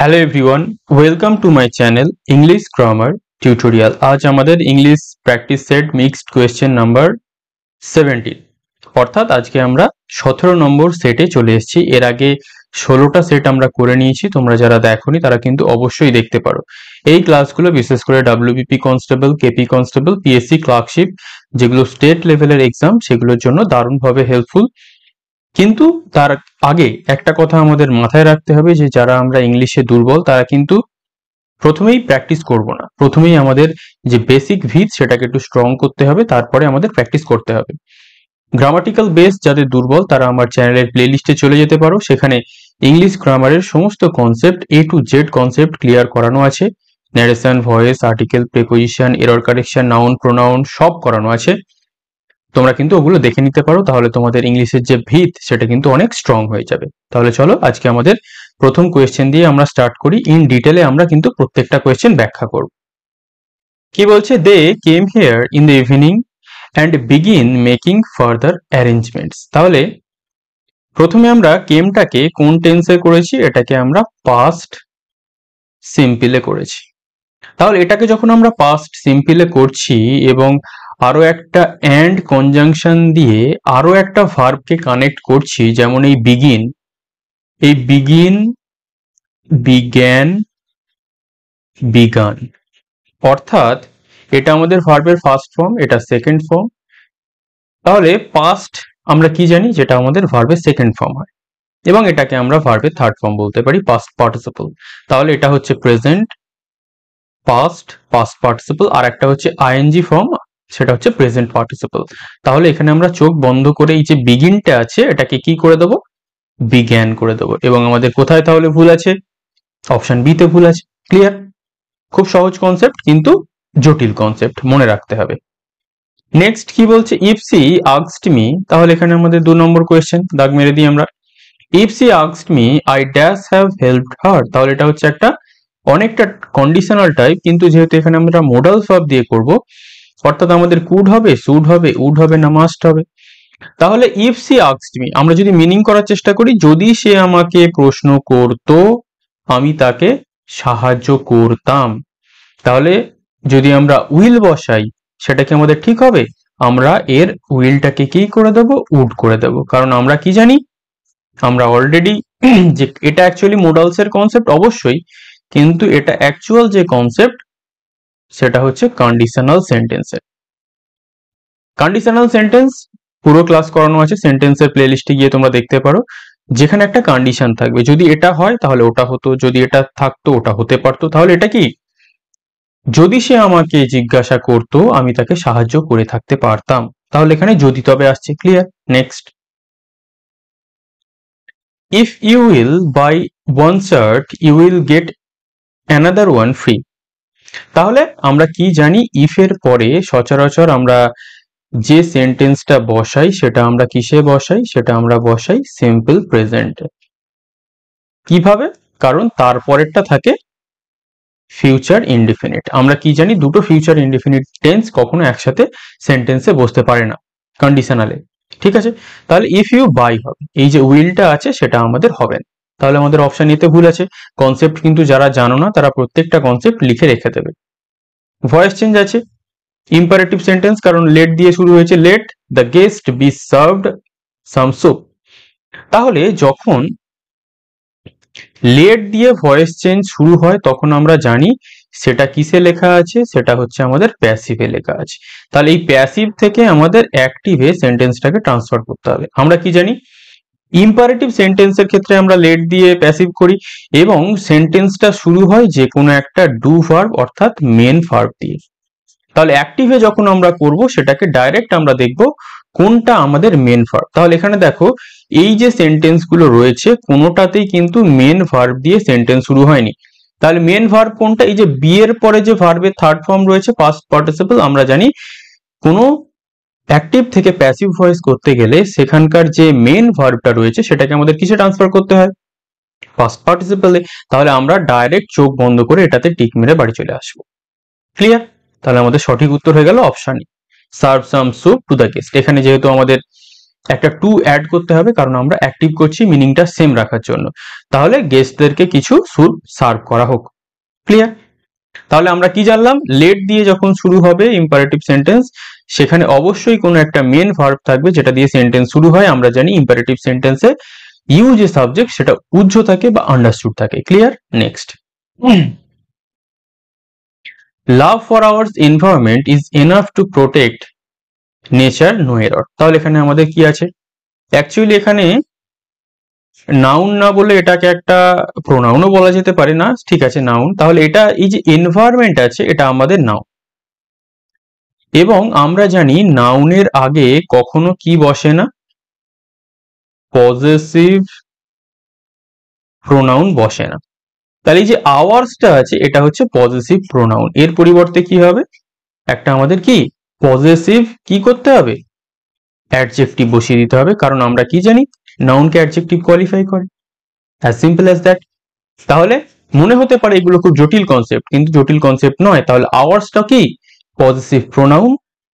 Hello everyone, welcome to my channel English grammar tutorial. আজ আমাদের English practice set mixed question number 17, অর্থাৎ আজকে আমরা 17 নম্বর সেটে চলে এসেছি। এর আগে 16টা সেট আমরা করে নিয়েছি, তোমরা যারা দেখোনি তারা কিন্তু অবশ্যই দেখতে পারো। এই ক্লাসগুলো বিশেষ করে WBP constable, KP constable, PSC clerkship, যেগুলো স্টেট লেভেলের এক্সাম, সেগুলোর জন্য দারুণভাবে হেল্পফুল। কিন্তু তার আগে একটা কথা আমাদের মাথায় রাখতে হবে যে যারা আমরা ইংলিশে দুর্বল তারা কিন্তু প্রথমেই প্র্যাকটিস করব না। প্রথমেই আমাদের যে বেসিক ভিত সেটাকে একটু স্ট্রং করতে হবে, তারপরে আমাদের প্র্যাকটিস করতে হবে। গ্রামাটিক্যাল বেস যাদের দুর্বল তারা আমার চ্যানেলের প্লেলিস্টে চলে যেতে পারো, সেখানে ইংলিশ গ্রামারের সমস্ত concept A to Z concept clear করানো আছে। Narration, voice, article, preposition, error correction, noun, pronoun সব করানো আছে। তোমরা কিন্তু ওগুলো দেখে নিতে পারো, তাহলে তোমাদের ইংলিশের যে ভিত সেটা কিন্তু অনেক স্ট্রং হয়ে যাবে। তাহলে চলো আজকে আমাদের প্রথম কোয়েশ্চেন দিয়ে আমরা স্টার্ট করি। ইন ডিটেলে আমরা কিন্তু প্রত্যেকটা কোয়েশ্চেন ব্যাখ্যা করব। কি বলছে, they came here in the evening and begin making further arrangements. তাহলে প্রথমে আমরা কেমটাকে কোন টেন্সে করেছি, এটাকে আমরা পাস্ট সিম্পলে করেছি। তাহলে এটাকে যখন আমরা পাস্ট সিম্পলে করছি এবং আরো একটা অ্যান্ড কনজাংশন দিয়ে আরো একটা ভার্বকে কানেক্ট করছি, যেমন এই বিগিন, বিগ্যান, বিগান, অর্থাৎ এটা আমাদের ভার্বের ফার্স্ট ফর্ম, এটা সেকেন্ড ফর্ম। তাহলে পাস্ট আমরা কি জানি, যেটা আমাদের ভার্বের সেকেন্ড ফর্ম হয়, এবং এটাকে আমরা ভার্বের থার্ড ফর্ম বলতে পারি, পাস্ট পার্টিসিপল। তাহলে এটা হচ্ছে প্রেজেন্ট পাস্ট পার্টিসিপল, আর একটা হচ্ছে আইএনজি ফর্ম, সেটা হচ্ছে প্রেজেন্ট পার্টিসিপল। তাহলে এখানে আমরা চোখ বন্ধ করে এই যে বিগিনটা আছে এটাকে কি করে দেবো, বিজ্ঞান করে দেবো। এবং আমাদের কোথায় তাহলে ভুল আছে, অপশন বি তে ভুল আছে। ক্লিয়ার? খুব সহজ কনসেপ্ট কিন্তু জটিল কনসেপ্ট, মনে রাখতে হবে। নেক্সট কি বলছে, ইফ সি আস্কড মি, তাহলে এখানে আমাদের 2 নম্বর কোয়েশ্চেন, দাগ মেরে দিই আমরা। If she asked me I dash have helped her, তাহলে এটা হচ্ছে একটা অনেকটা কন্ডিশনাল টাইপ, কিন্তু যেহেতু এখানে আমরা মোডাল ভার্ব দিয়ে করব, অর্থাৎ আমাদের কুড হবে, শুড হবে, উড হবে না মাস্ট হবে। তাহলে ইফ সি আস্কড মি আমরা যদি মিনিং করার চেষ্টা করি, যদি সে আমাকে প্রশ্ন করতো আমি তাকে সাহায্য করতাম। তাহলে যদি আমরা উইল বসাই সেটা কি আমাদের ঠিক হবে? আমরা এর উইলটাকে কি করে দেব, উড করে দেব। কারণ আমরা কি জানি, আমরা অলরেডি যে এটা অ্যাকচুয়ালি মোডালস এর কনসেপ্ট অবশ্যই, কিন্তু এটা অ্যাকচুয়াল যে কনসেপ্ট সেটা হচ্ছে কন্ডিশনাল সেন্টেন্সের। কন্ডিশনাল সেন্টেন্স পুরো ক্লাস করানো আছে, সেন্টেন্সের প্লেলিস্টে গিয়ে তোমরা দেখতে পারো, যেখানে একটা কন্ডিশন থাকবে, যদি এটা হয় তাহলে ওটা হতো, যদি এটা থাকতো ওটা হতে পারতো। তাহলে এটা কি, যদি সে আমাকে জিজ্ঞাসা করতো আমি তাকে সাহায্য করে থাকতে পারতাম। তাহলে এখানে যদি তবে আসছে। Clear? Next, if you will buy one shirt you will get another one free. তাহলে আমরা কি জানি, ইফ এর পরে সচরাচর আমরা যে সেন্টেন্সটা বসাই সেটা আমরা কিসে বসাই, সেটা আমরা বসাই সিম্পল প্রেজেন্টে। কিভাবে? কারণ তারপরেরটা থাকে ফিউচার ইনডিফিনিট। আমরা কি জানি, দুটো ফিউচার ইনডিফিনিট টেন্স কখনো একসাথে সেন্টেন্সে বসতে পারে না কন্ডিশনালে। ঠিক আছে? তাহলে ইফ ইউ বাই হবে, এই যে উইলটা আছে সেটা আমাদের হবে না। তাহলে আমাদের অপশন এতে ভুল আছে। কনসেপ্ট কিন্তু যারা জানো না তারা প্রত্যেকটা কনসেপ্ট লিখে রেখে দেবে। ভয়েস চেঞ্জ আছে, ইম্পারেটিভ সেন্টেন্স, কারণ লেট দিয়ে শুরু হয়েছে, let the guest B served some soup. তাহলে যখন লেট দিয়ে ভয়েস চেঞ্জ শুরু হয় তখন আমরা জানি সেটা কিসে লেখা আছে, সেটা হচ্ছে আমাদের প্যাসিভে লেখা আছে। তাহলে এই প্যাসিভ থেকে আমাদের অ্যাক্টিভে সেন্টেন্সটাকে ট্রান্সফার করতে হবে। আমরা কি জানি, ইম্পারেটিভ সেন্টেন্সের ক্ষেত্রে আমরা লেট দিয়ে প্যাসিভ করি এবং সেন্টেন্সটা শুরু হয় যে কোনো একটা ডু ভার্ব অর্থাৎ মেন ভার্ব দিয়ে। তাহলে অ্যাক্টিভে যখন আমরা করব সেটাকে ডাইরেক্ট আমরা দেখব কোনটা আমাদের মেন ভার্ব। তাহলে এখানে দেখো, এই যে সেন্টেন্স গুলো রয়েছে কোনোটাতেই কিন্তু মেন ভার্ব দিয়ে সেন্টেন্স শুরু হয়নি। তাহলে মেন ভার্ব কোনটা, এই যে বি এর পরে যে ভার্বের থার্ড ফর্ম রয়েছে পাস্ট পার্টিসিপল। আমরা জানি কোনো অ্যাক্টিভ থেকে প্যাসিভ ভয়েস করতে গেলে সেখানকার যে মেন ভার্বটা রয়েছে সেটাকে আমাদের কিসে ট্রান্সফার করতে হয়, পাস্ট পার্টিসিপলে। তাহলে আমরা ডাইরেক্ট চোখ বন্ধ করে এটাতে টিক মেরে বাড়ি চলে আসবো। ক্লিয়ার? তাহলে আমাদের সঠিক উত্তর হয়ে গেল option E, serve some soup to the guest. এখানে যেহেতু আমাদের একটা টু অ্যাড করতে হবে, কারণ আমরা অ্যাক্টিভ করছি মিনিংটা সেম রাখার জন্য। তাহলে গেস্টদেরকে কিছু স্যুপ সার্ভ করা হোক। ক্লিয়ার? তাহলে আমরা কি জানলাম, লেট দিয়ে যখন শুরু হবে ইম্পারেটিভ সেন্টেন্স, সেখানে অবশ্যই কোনো একটা মেন ভার্ব থাকবে যেটা দিয়ে সেন্টেন্স শুরু হয়। আমরা জানি ইম্পারেটিভ সেন্টেন্সে ইউ যে সাবজেক্ট সেটা উজ্জ্ব থাকে বা আন্ডারস্টুড থাকে। Clear? Next, love for our environment is enough to protect nature, no error. তাহলে এখানে আমাদের কি আছে, অ্যাকচুয়ালি এখানে নাউন না বলে এটাকে একটা প্রোনাউনও বলা যেতে পারে না, ঠিক আছে নাউন। তাহলে এটা এই যে এনভায়রনমেন্ট আছে এটা আমাদের নাউন, এবং আমরা জানি নাউনের আগে কখনো কি বসে না, পজেসিভ প্রোনাউন বসে না। তাহলে এই যে আওয়ার্সটা আছে এটা হচ্ছে পজেসিভ প্রোনাউন, এর পরিবর্তে কি হবে, একটা আমাদের কি পজেসিভ কি করতে হবে, অ্যাডজেক্টিভ বসিয়ে দিতে হবে, কারণ আমরা কি জানি নাউনকে অ্যাডজেক্টিভ কোয়ালিফাই করে, অ্যাজ সিম্পল অ্যাজ দ্যাট। তাহলে মনে হতে পারে এগুলো খুব জটিল কনসেপ্ট, কিন্তু জটিল কনসেপ্ট নয়। তাহলে আওয়ার্সটা কি পজেসিভ প্রোনাউন,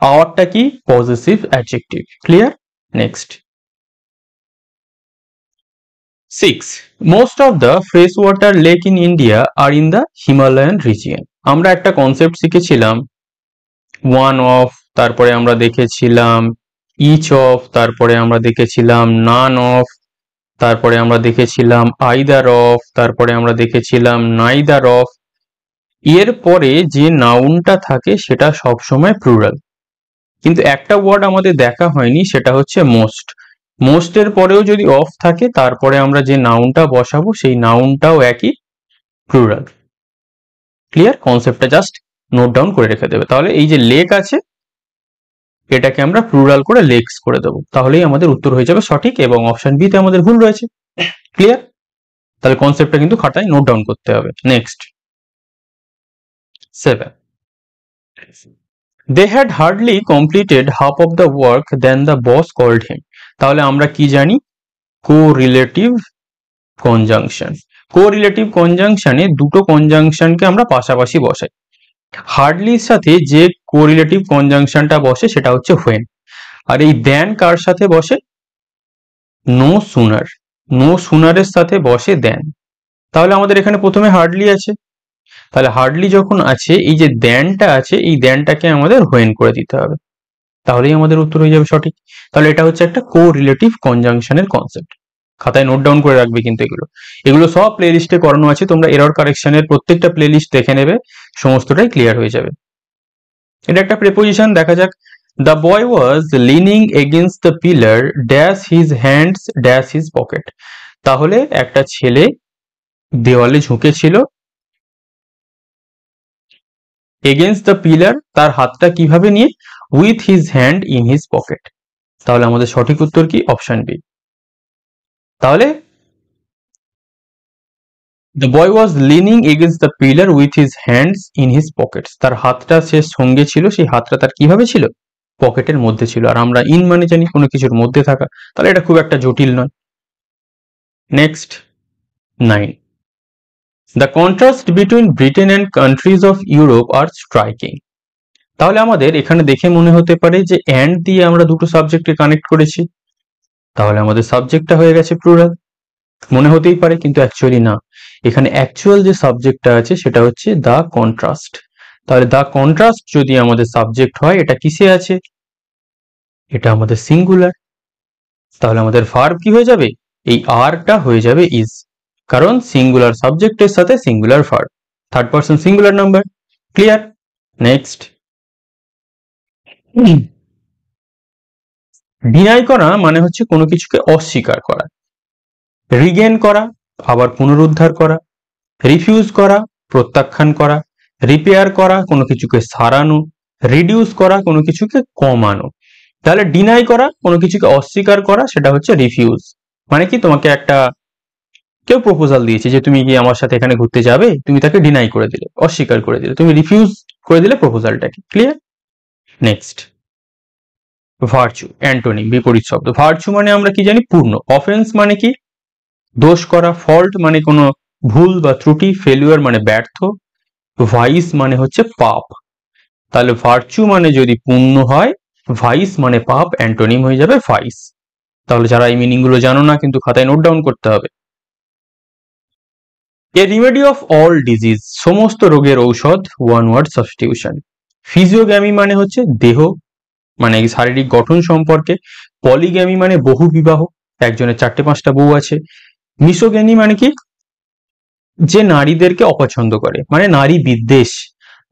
আওয়ারটা কি possessive adjective. Clear? Next, 6. Most of the freshwater lake in India are in the Himalayan region. আমরা একটা কনসেপ্ট শিখেছিলাম ওয়ান অফ, তারপরে আমরা দেখেছিলাম ইচ অফ, তারপরে আমরা দেখেছিলাম নান অফ, তারপরে আমরা দেখেছিলাম আইদার অফ, তারপরে আমরা দেখেছিলাম নাইদার অফ। এর পরে যে নাউনটা থাকে সেটা সবসময় প্লুরাল, কিন্তু একটা ওয়ার্ড আমাদের দেখা হয়নি, সেটা হচ্ছে মোস্ট। মোস্টের পরেও যদি অফ থাকে তারপরে আমরা যে নাউনটা বসাবো সেই নাউনটাও একই প্লুরাল। ক্লিয়ার? কনসেপ্টটা জাস্ট নোট ডাউন করে রেখে দেবে। তাহলে এই যে লেক আছে এটাকে আমরা প্লুরাল করে লেকস করে দেবো, তাহলেই আমাদের উত্তর হয়ে যাবে সঠিক, এবং অপশন বি তে আমাদের ভুল রয়েছে। ক্লিয়ার? তাহলে কনসেপ্টটা কিন্তু খাতায় নোট ডাউন করতে হবে। Next, 7. They had hardly completed half of the work than the boss called him. তাহলে আমরা কি জানি, কোরিলেটিভ কনজাংশন। কোরিলেটিভ কনজাংশনে দুটো কনজাংশনকে আমরা পাশাপাশি বসাই। হার্ডলির সাথে যে কোরিলেটিভ কনজাংশনটা বসে সেটা হচ্ছে হোয়েন, আর এই দেন কার সাথে বসে, নো সুনার। নো সুনারের সাথে বসে দেন। তাহলে আমাদের এখানে প্রথমে হার্ডলি আছে, তাহলে হার্ডলি যখন আছে এই যে দেনটা আছে এই দেনটাকে আমাদের হোয়েন করে দিতে হবে, তাহলেই আমাদের উত্তর হয়ে যাবে সঠিক। তাহলে এটা হচ্ছে একটা কোরিলেটিভ কনজাংশনের কনসেপ্ট, খাতায় নোট ডাউন করে রাখবে। কিন্তু এগুলো সব প্লে লিস্টে করানো আছে, তোমরা এরর কারেকশনের প্রত্যেকটা প্লে লিস্ট দেখে নেবে, সমস্তটাই ক্লিয়ার হয়ে যাবে। এটা একটা প্রেপোজিশন, দেখা যাক। The boy was lining against the pillar dash his hands dash his pocket. তাহলে একটা ছেলে দেওয়ালে ঝুঁকে ছিল, এগেইনস্ট দ্য পিলার তার হাতটা কিভাবে নিয়ে, with his hand in his pocket. তাহলে আমাদের সঠিক উত্তর কি, অপশন বি। তাহলে The boy was leaning against the pillar with his hands in his pockets. তার হাতটা সে সঙ্গে ছিল, সেই হাতটা তার কিভাবে ছিল, পকেটের মধ্যে ছিল। আর আমরা ইন মানে জানি কোনো কিছুর মধ্যে থাকা, তাহলে এটা খুব একটা জটিল নয়। Next, 9. The contrast between Britain and countries of Europe are striking. তাহলে আমাদের এখানে দেখে মনে হতে পারে যে অ্যান্ড দিয়ে আমরা দুটো সাবজেক্টকে কানেক্ট করেছি, তাহলে আমাদের সাবজেক্টটা হয়ে গেছে প্লুরাল, মনে হতেই পারে, কিন্তু অ্যাকচুয়ালি না। এখানে অ্যাকচুয়াল যে সাবজেক্টটা আছে সেটা হচ্ছে দ্য কন্ট্রাস্ট। তাহলে দ্য কন্ট্রাস্ট যদি আমাদের সাবজেক্ট হয়, এটা কিসে আছে, এটা আমাদের সিঙ্গুলার। তাহলে আমাদের ভার্ব কি হয়ে যাবে, এই আরটা হয়ে যাবে ইজ, কারণ সিঙ্গুলার সাবজেক্টের সাথে singular verb, third person singular number. Clear? Next, deny করা মানে হচ্ছে কোনো কিছুকে অস্বীকার করা, রিগেন করা আবার পুনরুদ্ধার করা, রিফিউজ করা প্রত্যাখ্যান করা, রিপেয়ার করা কোনো কিছুকে সারানো, রিডিউস করা কোনো কিছুকে কমানো। তাহলে ডিনাই করা কোনো কিছুকে অস্বীকার করা সেটা হচ্ছে রিফিউজ। মানে কি, তোমাকে একটা কেউ প্রপোজাল দিয়েছে যে তুমি কি আমার সাথে এখানে ঘুরতে যাবে, তুমি তাকে ডিনাই করে দিলে, অস্বীকার করে দিলে, তুমি রিফিউজ করে দিলে প্রপোজালটাকে। ক্লিয়ার? নেক্সট, ভার্চু, অ্যান্টোনিম, বিপরীত শব্দ। ভার্চু মানে আমরা কি জানি, পূর্ণ। অফেন্স মানে কি, দোষ করা। ফল্ট মানে কোনো ভুল বা ত্রুটি। ফেলিওর মানে ব্যর্থ। ভাইস মানে হচ্ছে পাপ। তাহলে ভার্চু মানে যদি পূর্ণ হয়, ভাইস মানে পাপ, অ্যান্টোনিম হয়ে যাবে ভাইস। তাহলে যারা এই মিনিং গুলো জানো না কিন্তু খাতায় নোট ডাউন করতে হবে। এ রিমেডি অফ অল ডিজিজ, সমস্ত রোগের ঔষধ, ওয়ান ওয়ার্ড সাবস্টিটিউশন। ফিজিওগ্যামি মানে হচ্ছে দেহ, মানে শারীরিক গঠন সম্পর্কে। পলিগ্যামি মানে বহু বিবাহ, একজনের 4-5টা বউ আছে। মিসোগ্যানি মানে কি, যে নারীদেরকে অপছন্দ করে, মানে নারী বিদ্বেষ।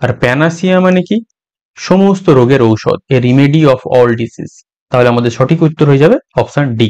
আর প্যানাসিয়া মানে কি, সমস্ত রোগের ঔষধ, a remedy of all disease. তাহলে আমাদের সঠিক উত্তর হয়ে যাবে option D.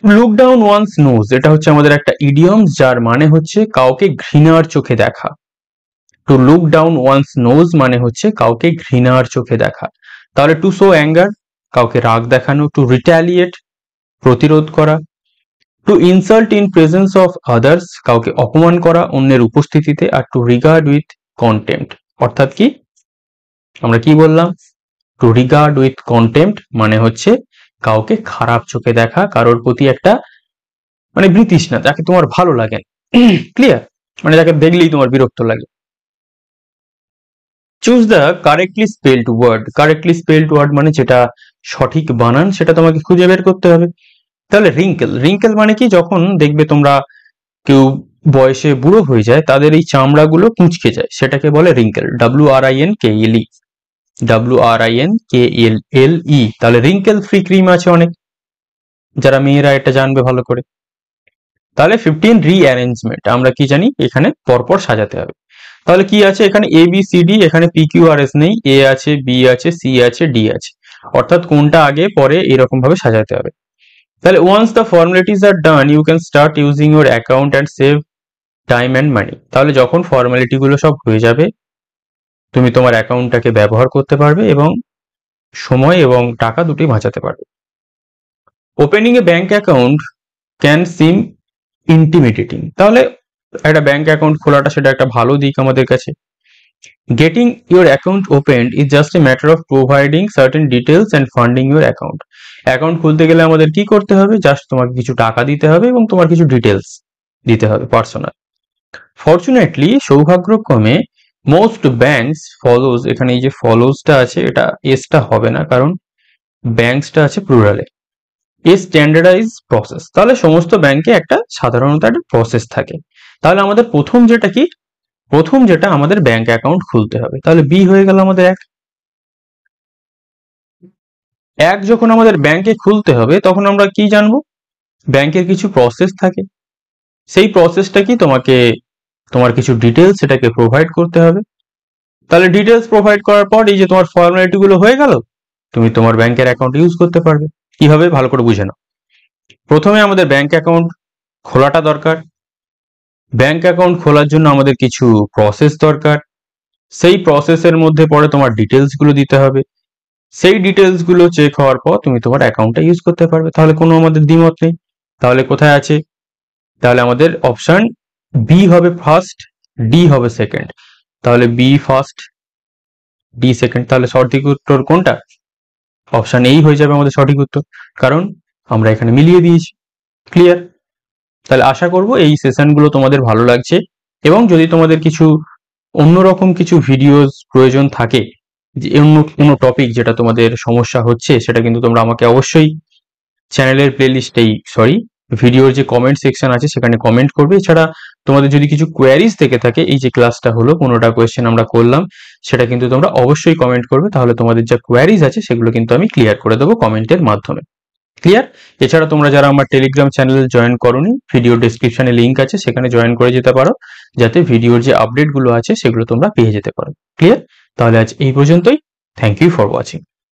Look down one's nose, এটা হচ্ছে আমাদের একটা ইডিয়ম, যার মানে হচ্ছে কাউকে ঘৃণার চোখে দেখা। To look down one's nose মানে হচ্ছে কাউকে ঘৃণার চোখে দেখা। তাহলে টু শো অ্যাঙ্গার, কাউকে রাগ দেখানো। টু রিটালিয়েট, প্রতিরোধ করা। To insult in presence of others, কাউকে অপমান করা অন্যের উপস্থিতিতে। আর টু রিগার্ড উইথ কন্টেম্প্ট, অর্থাৎ কি আমরা কি বললাম, টু রিগার্ড উইথ কন্টেম্প্ট মানে হচ্ছে কাউকে খারাপ চোখে দেখা, কারোর প্রতি একটা মানে বিতৃষ্ণা, যাকে তোমার ভালো লাগে। ক্লিয়ার, মানে যাকে দেখলেই তোমার বিরক্ত লাগে। Choose the correctly spelled word, correctly spelled word মানে যেটা সঠিক বানান সেটা তোমাকে খুঁজে বের করতে হবে। তাহলে রিঙ্কেল, রিঙ্কেল মানে কি, যখন দেখবে তোমরা কেউ বয়সে বুড়ো হয়ে যায় তাদের এই চামড়াগুলো কুঁচকে যায়, সেটাকে বলে রিঙ্কেল। WRINKLE, WRINKLE। তাহলে রিঙ্কেল ফ্রি ক্রিম আছে অনেক, যারা মেয়েরা এটা জানবে ভালো করে। তাহলে 15 রিঅ্যারেঞ্জমেন্ট, আমরা কি জানি এখানে পরপর সাজাতে হবে। তাহলে কি আছে এখানে, ABCD, এখানে PQRS নেই, A আছে, B আছে, C আছে, D আছে, অর্থাৎ কোনটা আগে পরে এরকম ভাবে সাজাতে হবে। তাহলে once the formalities are done you can start using your account and save time and money. তাহলে যখন ফর্মালিটি গুলো সব হয়ে যাবে তুমি তোমার অ্যাকাউন্টটাকে ব্যবহার করতে পারবে এবং সময় এবং টাকা দুটোই বাঁচাতে পারবে। Opening a bank account can seem intimidating, তাহলে একটা ব্যাংক অ্যাকাউন্ট খোলাটা সেটা একটা ভালো দিক আমাদের কাছে। Getting your account opened is just a matter of providing certain details and funding your account. Account খুলতে গেলে আমাদের কি করতে হবে, জাস্ট তোমাকে কিছু টাকা দিতে হবে এবং তোমার কিছু ডিটেলস দিতে হবে পার্সোনাল। ফরচুনেটলি, সৌভাগ্যক্রমে, মোস্ট ব্যাংকস ফলোজ, এখানে এই যে ফলোজটা আছে এটা এসটা হবে না, কারণ ব্যাংকসটা আছে প্লুরালে। এ স্ট্যান্ডার্ডাইজ প্রসেস, তাহলে সমস্ত ব্যাংকে একটা সাধারণত একটা প্রসেস থাকে। তাহলে আমাদের প্রথম যেটা আমাদের ব্যাংক অ্যাকাউন্ট খুলতে হবে। তাহলে বি হয়ে গেল আমাদের এক যখন আমাদের ব্যাংকে খুলতে হবে তখন আমরা কি জানবো, ব্যাংকের কিছু প্রসেস থাকে, সেই প্রসেসটা কি, তোমার কিছু ডিটেলস সেটাকে প্রোভাইড করতে হবে। তাহলে ডিটেলস প্রোভাইড করার পর এই যে তোমার ফর্মালিটি গুলো হয়ে গেল, তুমি তোমার ব্যাংকের অ্যাকাউন্ট ইউজ করতে পারবে। কিভাবে ভালো করে বুঝে নাও। প্রথমে আমাদের ব্যাংক অ্যাকাউন্ট খোলাটা দরকার। ব্যাংক অ্যাকাউন্ট খোলার জন্য আমাদের কিছু প্রসেস দরকার, সেই প্রসেসের মধ্যে পরে তোমার ডিটেলস গুলো দিতে হবে। সেই ডিটেলস গুলো চেক হওয়ার পর তুমি তোমার অ্যাকাউন্টটা ইউজ করতে পারবে। তাহলে কোনো আমাদের দ্বিমত নেই। তাহলে কোথায় আছে, তাহলে আমাদের অপশন বি হবে ফার্স্ট, ডি হবে সেকেন্ড। তাহলে বি ফার্স্ট, ডি সেকেন্ড, তাহলে সঠিক উত্তর কোনটা, অপশন এই হয়ে যাবে আমাদের সঠিক উত্তর, কারণ আমরা এখানে মিলিয়ে দিয়েছি। ক্লিয়ার। তাহলে আশা করব এই সেশনগুলো তোমাদের ভালো লাগছে, এবং যদি তোমাদের কিছু অন্যরকম কিছু ভিডিওস প্রয়োজন থাকে, যে অন্য কোনো টপিক যেটা তোমাদের সমস্যা হচ্ছে, সেটা কিন্তু তোমরা আমাকে অবশ্যই চ্যানেলের প্লেলিস্টেই ভিডিওর যে কমেন্ট সেকশন আছে সেখানে কমেন্ট করবে। এছাড়া তোমাদের যদি কিছু কোয়ারিজ থেকে থাকে, এই যে ক্লাসটা হলো 15টা কোয়েশ্চেন আমরা করলাম, সেটা কিন্তু তোমরা অবশ্যই কমেন্ট করবে, তাহলে তোমাদের যা কোয়ারিজ আছে সেগুলো কিন্তু আমি ক্লিয়ার করে দেবো কমেন্টের মাধ্যমে। ক্লিয়ার। এছাড়া তোমরা যারা আমার টেলিগ্রাম চ্যানেলে জয়েন করোনি, ভিডিও ডেসক্রিপশনে লিংক আছে, সেখানে জয়েন করে যেতে পারো, যাতে ভিডিওর যে আপডেট গুলো আছে সেগুলো তোমরা পেয়ে যেতে পারো। ক্লিয়ার। তাহলে আজ এই পর্যন্তই। Thank you for watching.